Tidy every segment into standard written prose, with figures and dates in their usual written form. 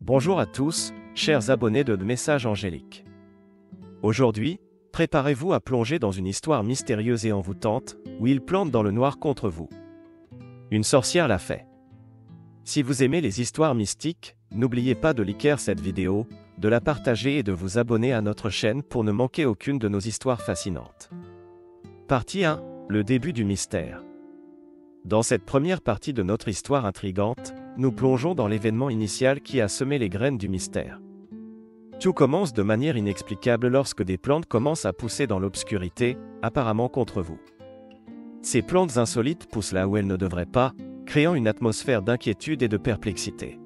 Bonjour à tous, chers abonnés de Messages Angéliques. Aujourd'hui, préparez-vous à plonger dans une histoire mystérieuse et envoûtante, où il plante dans le noir contre vous. Une sorcière l'a fait. Si vous aimez les histoires mystiques, n'oubliez pas de liker cette vidéo, de la partager et de vous abonner à notre chaîne pour ne manquer aucune de nos histoires fascinantes. Partie 1, le début du mystère. Dans cette première partie de notre histoire intrigante, nous plongeons dans l'événement initial qui a semé les graines du mystère. Tout commence de manière inexplicable lorsque des plantes commencent à pousser dans l'obscurité, apparemment contre vous. Ces plantes insolites poussent là où elles ne devraient pas, créant une atmosphère d'inquiétude et de perplexité.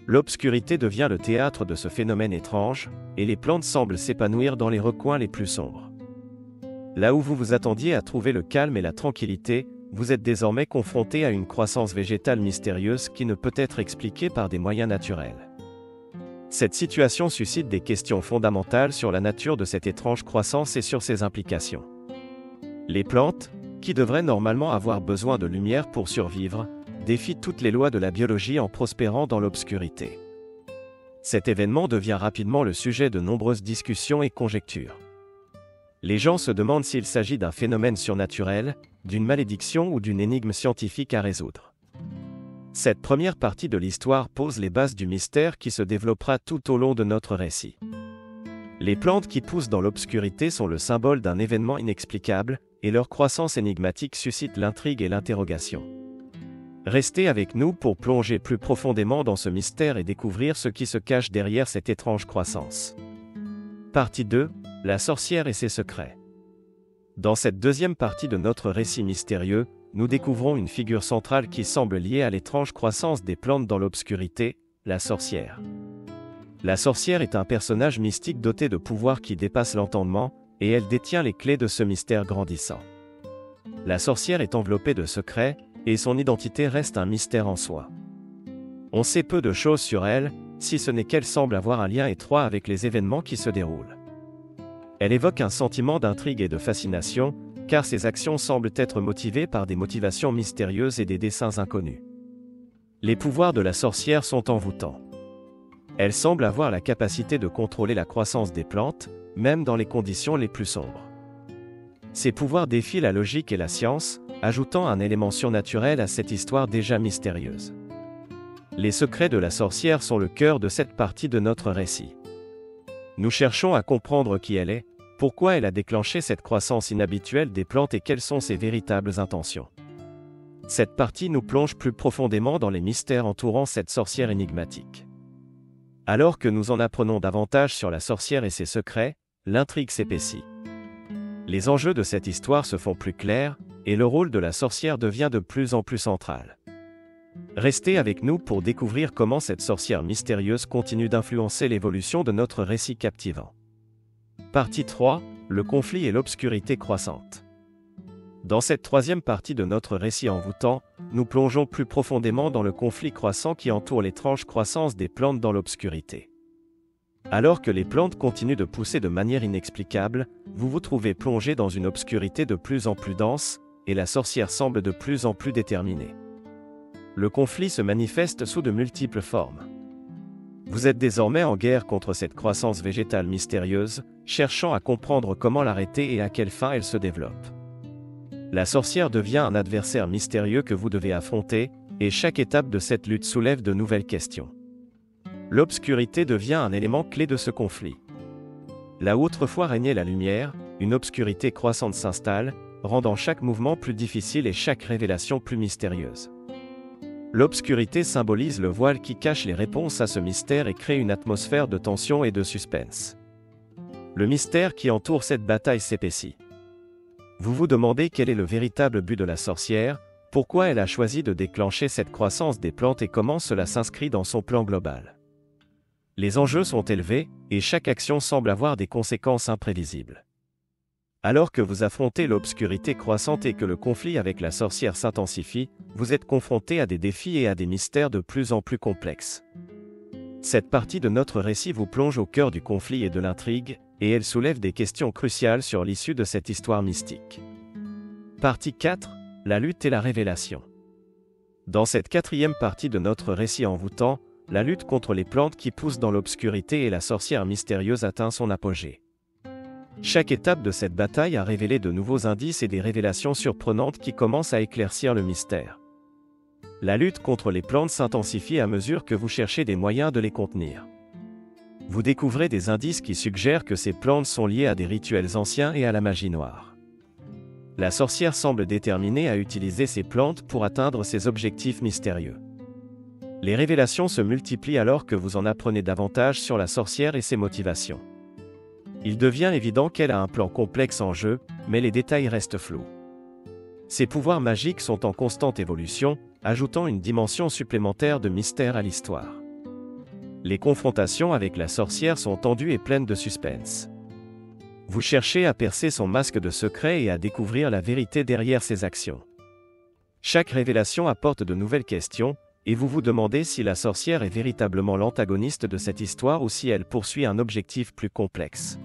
L'obscurité devient le théâtre de ce phénomène étrange, et les plantes semblent s'épanouir dans les recoins les plus sombres. Là où vous vous attendiez à trouver le calme et la tranquillité, vous êtes désormais confronté à une croissance végétale mystérieuse qui ne peut être expliquée par des moyens naturels. Cette situation suscite des questions fondamentales sur la nature de cette étrange croissance et sur ses implications. Les plantes, qui devraient normalement avoir besoin de lumière pour survivre, défient toutes les lois de la biologie en prospérant dans l'obscurité. Cet événement devient rapidement le sujet de nombreuses discussions et conjectures. Les gens se demandent s'il s'agit d'un phénomène surnaturel, d'une malédiction ou d'une énigme scientifique à résoudre. Cette première partie de l'histoire pose les bases du mystère qui se développera tout au long de notre récit. Les plantes qui poussent dans l'obscurité sont le symbole d'un événement inexplicable, et leur croissance énigmatique suscite l'intrigue et l'interrogation. Restez avec nous pour plonger plus profondément dans ce mystère et découvrir ce qui se cache derrière cette étrange croissance. Partie 2, la sorcière et ses secrets. Dans cette deuxième partie de notre récit mystérieux, nous découvrons une figure centrale qui semble liée à l'étrange croissance des plantes dans l'obscurité, la sorcière. La sorcière est un personnage mystique doté de pouvoirs qui dépassent l'entendement, et elle détient les clés de ce mystère grandissant. La sorcière est enveloppée de secrets, et son identité reste un mystère en soi. On sait peu de choses sur elle, si ce n'est qu'elle semble avoir un lien étroit avec les événements qui se déroulent. Elle évoque un sentiment d'intrigue et de fascination, car ses actions semblent être motivées par des motivations mystérieuses et des desseins inconnus. Les pouvoirs de la sorcière sont envoûtants. Elle semble avoir la capacité de contrôler la croissance des plantes, même dans les conditions les plus sombres. Ces pouvoirs défient la logique et la science, ajoutant un élément surnaturel à cette histoire déjà mystérieuse. Les secrets de la sorcière sont le cœur de cette partie de notre récit. Nous cherchons à comprendre qui elle est, pourquoi elle a déclenché cette croissance inhabituelle des plantes et quelles sont ses véritables intentions. Cette partie nous plonge plus profondément dans les mystères entourant cette sorcière énigmatique. Alors que nous en apprenons davantage sur la sorcière et ses secrets, l'intrigue s'épaissit. Les enjeux de cette histoire se font plus clairs, et le rôle de la sorcière devient de plus en plus central. Restez avec nous pour découvrir comment cette sorcière mystérieuse continue d'influencer l'évolution de notre récit captivant. Partie 3, le conflit et l'obscurité croissante. Dans cette troisième partie de notre récit envoûtant, nous plongeons plus profondément dans le conflit croissant qui entoure l'étrange croissance des plantes dans l'obscurité. Alors que les plantes continuent de pousser de manière inexplicable, vous vous trouvez plongé dans une obscurité de plus en plus dense, et la sorcière semble de plus en plus déterminée. Le conflit se manifeste sous de multiples formes. Vous êtes désormais en guerre contre cette croissance végétale mystérieuse, cherchant à comprendre comment l'arrêter et à quelle fin elle se développe. La sorcière devient un adversaire mystérieux que vous devez affronter, et chaque étape de cette lutte soulève de nouvelles questions. L'obscurité devient un élément clé de ce conflit. Là où autrefois régnait la lumière, une obscurité croissante s'installe, rendant chaque mouvement plus difficile et chaque révélation plus mystérieuse. L'obscurité symbolise le voile qui cache les réponses à ce mystère et crée une atmosphère de tension et de suspense. Le mystère qui entoure cette bataille s'épaissit. Vous vous demandez quel est le véritable but de la sorcière, pourquoi elle a choisi de déclencher cette croissance des plantes et comment cela s'inscrit dans son plan global. Les enjeux sont élevés, et chaque action semble avoir des conséquences imprévisibles. Alors que vous affrontez l'obscurité croissante et que le conflit avec la sorcière s'intensifie, vous êtes confronté à des défis et à des mystères de plus en plus complexes. Cette partie de notre récit vous plonge au cœur du conflit et de l'intrigue, et elle soulève des questions cruciales sur l'issue de cette histoire mystique. Partie 4, la lutte et la révélation. Dans cette quatrième partie de notre récit envoûtant, la lutte contre les plantes qui poussent dans l'obscurité et la sorcière mystérieuse atteint son apogée. Chaque étape de cette bataille a révélé de nouveaux indices et des révélations surprenantes qui commencent à éclaircir le mystère. La lutte contre les plantes s'intensifie à mesure que vous cherchez des moyens de les contenir. Vous découvrez des indices qui suggèrent que ces plantes sont liées à des rituels anciens et à la magie noire. La sorcière semble déterminée à utiliser ces plantes pour atteindre ses objectifs mystérieux. Les révélations se multiplient alors que vous en apprenez davantage sur la sorcière et ses motivations. Il devient évident qu'elle a un plan complexe en jeu, mais les détails restent flous. Ses pouvoirs magiques sont en constante évolution, ajoutant une dimension supplémentaire de mystère à l'histoire. Les confrontations avec la sorcière sont tendues et pleines de suspense. Vous cherchez à percer son masque de secret et à découvrir la vérité derrière ses actions. Chaque révélation apporte de nouvelles questions, et vous vous demandez si la sorcière est véritablement l'antagoniste de cette histoire ou si elle poursuit un objectif plus complexe.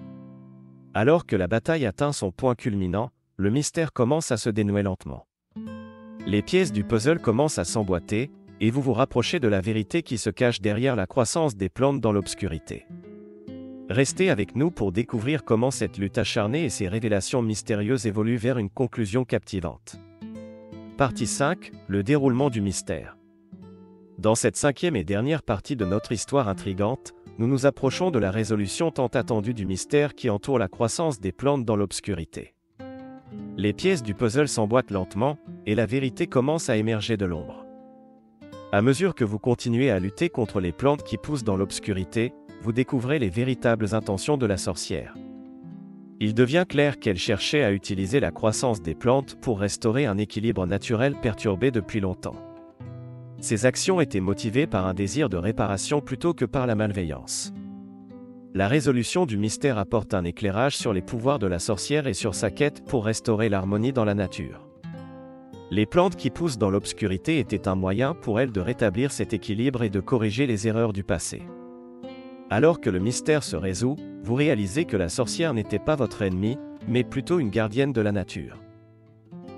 Alors que la bataille atteint son point culminant, le mystère commence à se dénouer lentement. Les pièces du puzzle commencent à s'emboîter, et vous vous rapprochez de la vérité qui se cache derrière la croissance des plantes dans l'obscurité. Restez avec nous pour découvrir comment cette lutte acharnée et ses révélations mystérieuses évoluent vers une conclusion captivante. Partie 5, le déroulement du mystère. Dans cette 5e et dernière partie de notre histoire intrigante, nous nous approchons de la résolution tant attendue du mystère qui entoure la croissance des plantes dans l'obscurité. Les pièces du puzzle s'emboîtent lentement, et la vérité commence à émerger de l'ombre. À mesure que vous continuez à lutter contre les plantes qui poussent dans l'obscurité, vous découvrez les véritables intentions de la sorcière. Il devient clair qu'elle cherchait à utiliser la croissance des plantes pour restaurer un équilibre naturel perturbé depuis longtemps. Ses actions étaient motivées par un désir de réparation plutôt que par la malveillance. La résolution du mystère apporte un éclairage sur les pouvoirs de la sorcière et sur sa quête pour restaurer l'harmonie dans la nature. Les plantes qui poussent dans l'obscurité étaient un moyen pour elle de rétablir cet équilibre et de corriger les erreurs du passé. Alors que le mystère se résout, vous réalisez que la sorcière n'était pas votre ennemi, mais plutôt une gardienne de la nature.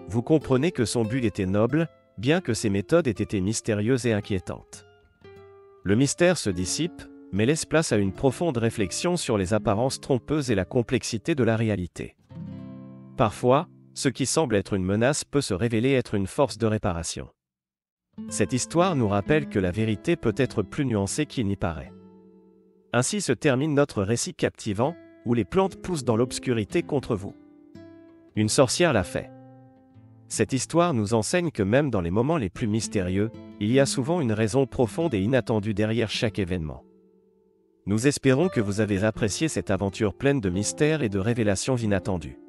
Vous comprenez que son but était noble, bien que ses méthodes aient été mystérieuses et inquiétantes. Le mystère se dissipe, mais laisse place à une profonde réflexion sur les apparences trompeuses et la complexité de la réalité. Parfois, ce qui semble être une menace peut se révéler être une force de réparation. Cette histoire nous rappelle que la vérité peut être plus nuancée qu'il n'y paraît. Ainsi se termine notre récit captivant, où les plantes poussent dans l'obscurité contre vous. Une sorcière l'a fait. Cette histoire nous enseigne que même dans les moments les plus mystérieux, il y a souvent une raison profonde et inattendue derrière chaque événement. Nous espérons que vous avez apprécié cette aventure pleine de mystères et de révélations inattendues.